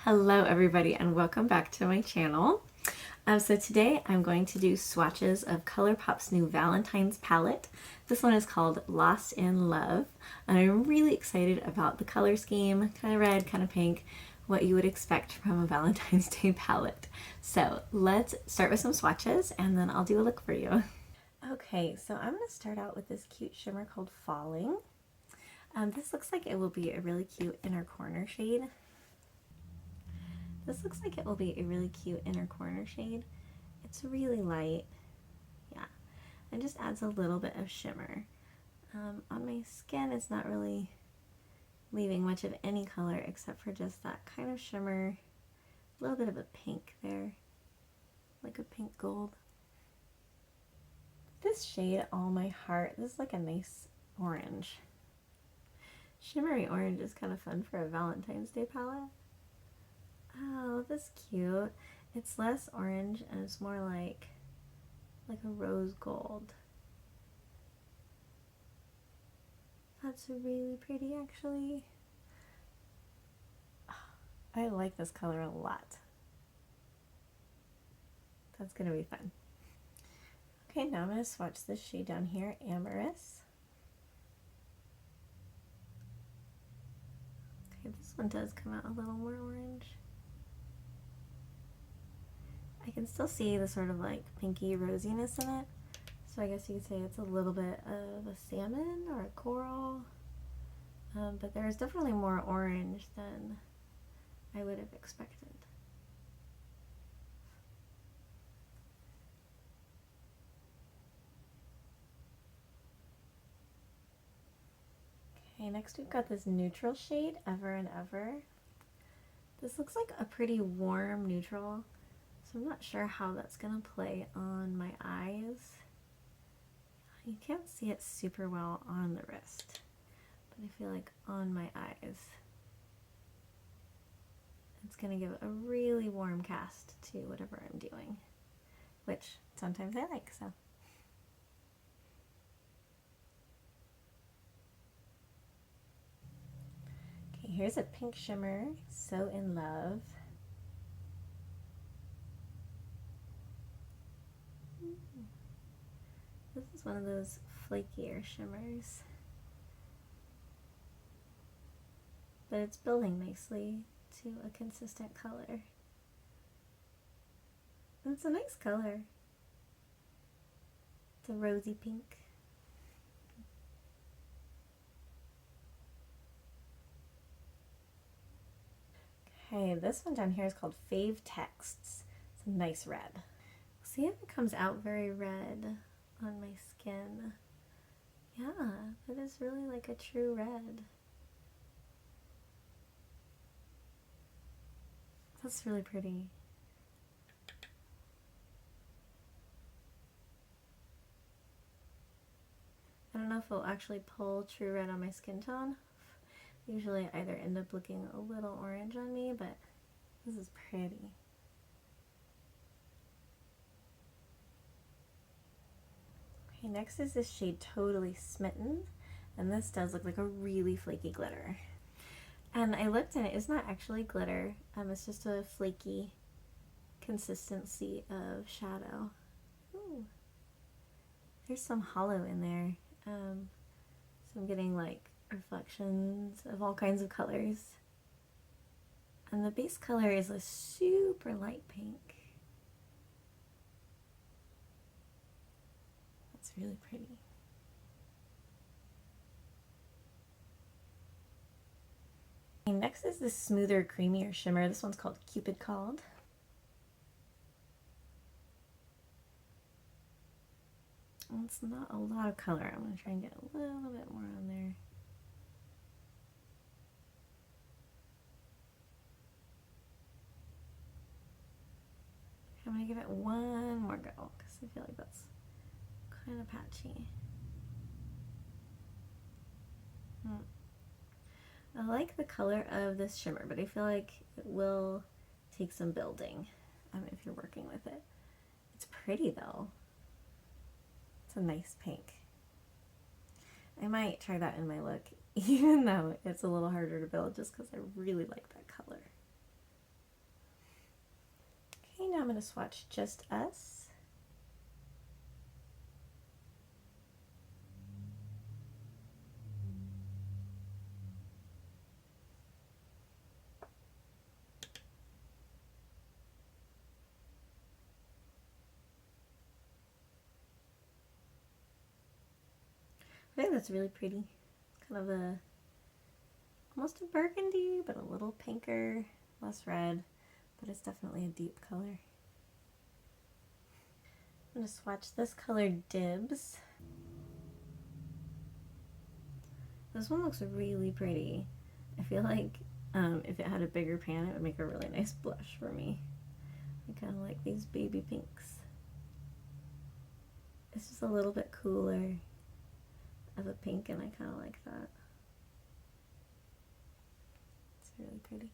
Hello everybody and welcome back to my channel. So today I'm going to do swatches of ColourPop's new Valentine's palette. This one is called Lost in Love and I'm really excited about the color scheme, kind of red, kind of pink, what you would expect from a Valentine's Day palette. So let's start with some swatches and then I'll do a look for you. Okay, so I'm going to start out with this cute shimmer called Falling. This looks like it will be a really cute inner corner shade. This looks like it will be a really cute inner corner shade. It's really light, yeah, and just adds a little bit of shimmer. On my skin, it's not really leaving much of any color except for just that kind of shimmer, a little bit of a pink there, like a pink gold. This shade, All My Heart, this is like a nice orange. Shimmery orange is kind of fun for a Valentine's Day palette. Oh, this is cute. It's less orange and it's more like a rose gold. That's really pretty actually. I like this color a lot. That's gonna be fun. Okay, now I'm gonna swatch this shade down here, Amorous. Okay, this one does come out a little more orange. I can still see the sort of like pinky rosiness in it. So I guess you could say it's a little bit of a salmon or a coral. But there's definitely more orange than I would have expected. Okay, next we've got this neutral shade, Ever and Ever. This looks like a pretty warm neutral. So I'm not sure how that's gonna play on my eyes. You can't see it super well on the wrist, but I feel like on my eyes, it's gonna give a really warm cast to whatever I'm doing, which sometimes I like, so. Okay, here's a pink shimmer, So in Love. This is one of those flakier shimmers, but it's building nicely to a consistent color. It's a nice color. It's a rosy pink. Okay, this one down here is called Fave Texts. It's a nice red. See if it comes out very red on my skin. Yeah, it is really like a true red. That's really pretty. I don't know if it'll actually pull true red on my skin tone. Usually I either end up looking a little orange on me, but this is pretty. Okay, next is this shade Totally Smitten, and this does look like a really flaky glitter. And I looked and it is not actually glitter, it's just a flaky consistency of shadow. Ooh. There's some hollow in there, so I'm getting like reflections of all kinds of colors. And the base color is a super light pink. That's really pretty. Okay, next is this smoother, creamier shimmer. This one's called Cupid Called. It's not a lot of color. I'm going to try and get a little bit more on there. I'm going to give it one more go because I feel like that's kind of patchy. I like the color of this shimmer, but I feel like it will take some building if you're working with it. It's pretty though. It's a nice pink. I might try that in my look, even though it's a little harder to build just because I really like that color. I'm going to swatch Just Us. I think that's really pretty. Kind of a, almost a burgundy, but a little pinker, less red, but it's definitely a deep color. I'm going to swatch this color Dibs. This one looks really pretty. I feel like if it had a bigger pan, it would make a really nice blush for me. I kind of like these baby pinks. It's just a little bit cooler of a pink, and I kind of like that. It's really pretty.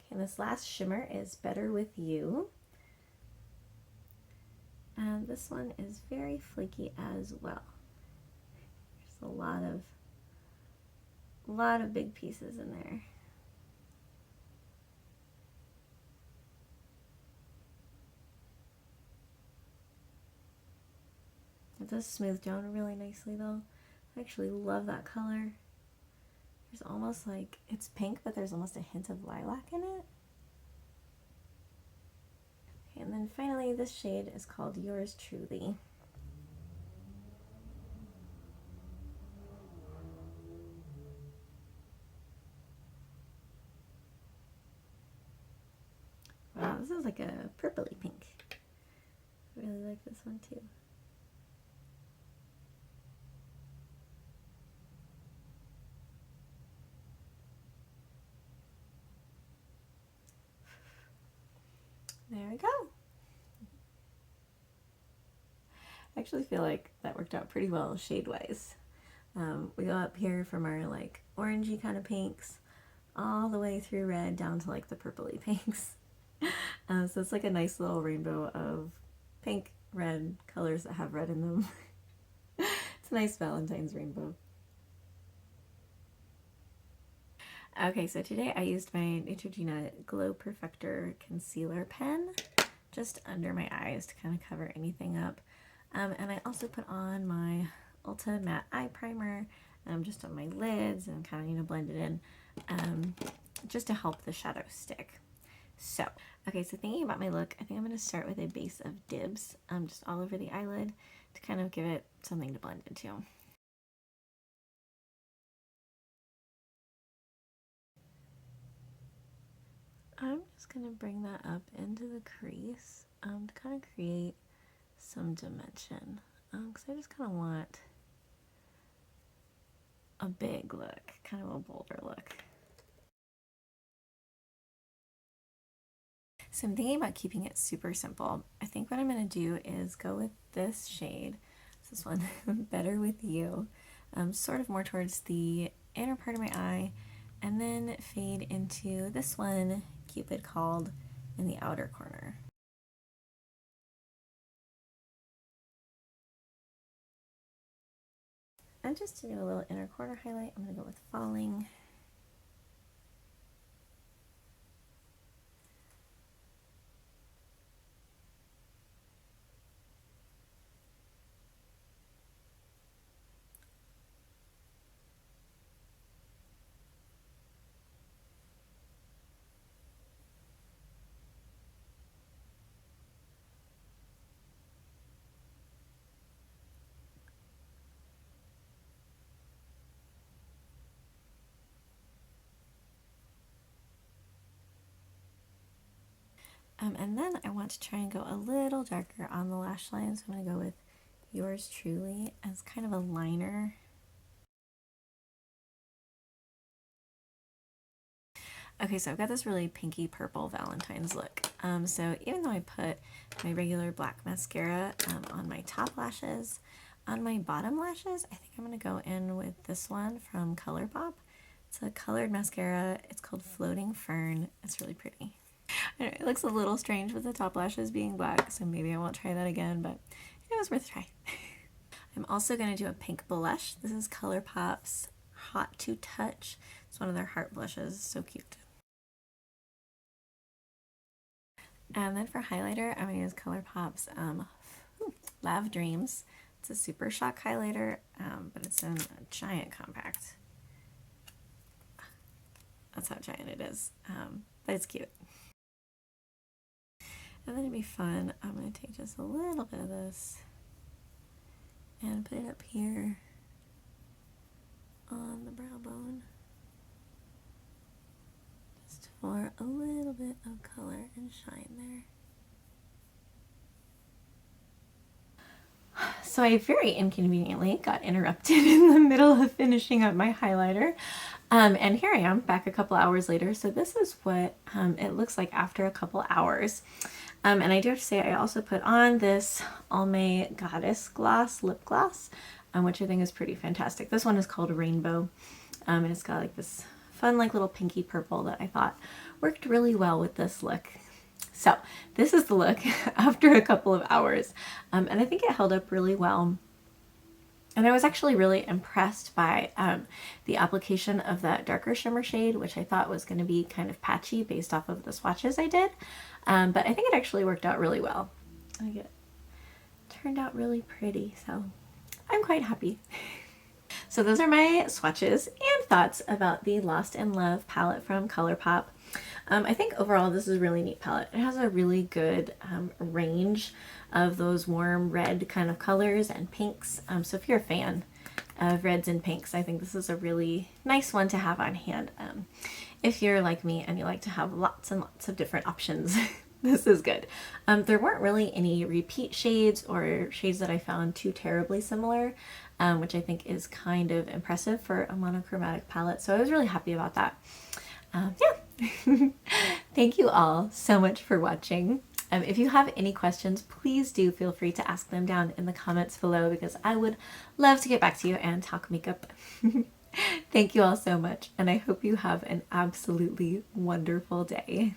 Okay, this last shimmer is Better With You. And this one is very flaky as well. There's a lot of big pieces in there. It does smooth down really nicely though. I actually love that color. There's almost like, it's pink, but there's almost a hint of lilac in it. Okay, and then finally this shade is called Yours Truly. Wow, this is like a purpley pink. I really like this one too. There we go. I actually feel like that worked out pretty well shade-wise. We go up here from our like orangey kind of pinks all the way through red down to like the purpley pinks. So it's like a nice little rainbow of pink, red colors that have red in them. It's a nice Valentine's rainbow. Okay, so today I used my Neutrogena Glow Perfector Concealer Pen just under my eyes to kind of cover anything up. And I also put on my Ulta Matte Eye Primer just on my lids and kind of, you know, blend it in just to help the shadow stick. So, okay, so thinking about my look, I think I'm going to start with a base of Dibs just all over the eyelid to kind of give it something to blend into. I'm just going to bring that up into the crease to kind of create some dimension because I just kind of want a big look, kind of a bolder look. So I'm thinking about keeping it super simple. I think what I'm going to do is go with this shade, this one, Better With You, sort of more towards the inner part of my eye, and then fade into this one, Cupid Called, in the outer corner. And just to do a little inner corner highlight, I'm going to go with Falling. And then I want to try and go a little darker on the lash line, so I'm going to go with Yours Truly as kind of a liner. Okay, so I've got this really pinky purple Valentine's look. So even though I put my regular black mascara on my top lashes, on my bottom lashes, I think I'm going to go in with this one from ColourPop. It's a colored mascara. It's called Floating Fern. It's really pretty. It looks a little strange with the top lashes being black, so maybe I won't try that again, but it was worth a try. I'm also going to do a pink blush. This is ColourPop's Hot to Touch. It's one of their heart blushes. So cute. And then for highlighter, I'm going to use ColourPop's Lav Dreams. It's a super shock highlighter, but it's in a giant compact. That's how giant it is, but it's cute. And then it'd be fun, I'm going to take just a little bit of this and put it up here on the brow bone, just for a little bit of color and shine there. So I very inconveniently got interrupted in the middle of finishing up my highlighter. And here I am back a couple hours later. So this is what it looks like after a couple hours. And I do have to say I also put on this Almay Goddess Gloss lip gloss, which I think is pretty fantastic. This one is called Rainbow. And it's got like this fun like little pinky purple that I thought worked really well with this look. So this is the look after a couple of hours, and I think it held up really well. And I was actually really impressed by the application of that darker shimmer shade, which I thought was going to be kind of patchy based off of the swatches I did, but I think it actually worked out really well. I think it turned out really pretty, so I'm quite happy. So those are my swatches and thoughts about the Lost in Love palette from ColourPop. I think overall this is a really neat palette. It has a really good range of those warm red kind of colors and pinks. So if you're a fan of reds and pinks, I think this is a really nice one to have on hand. If you're like me and you like to have lots and lots of different options, this is good. There weren't really any repeat shades or shades that I found too terribly similar, which I think is kind of impressive for a monochromatic palette. So I was really happy about that. Yeah. Thank you all so much for watching. If you have any questions, please do feel free to ask them down in the comments below because I would love to get back to you and talk makeup. Thank you all so much, and I hope you have an absolutely wonderful day.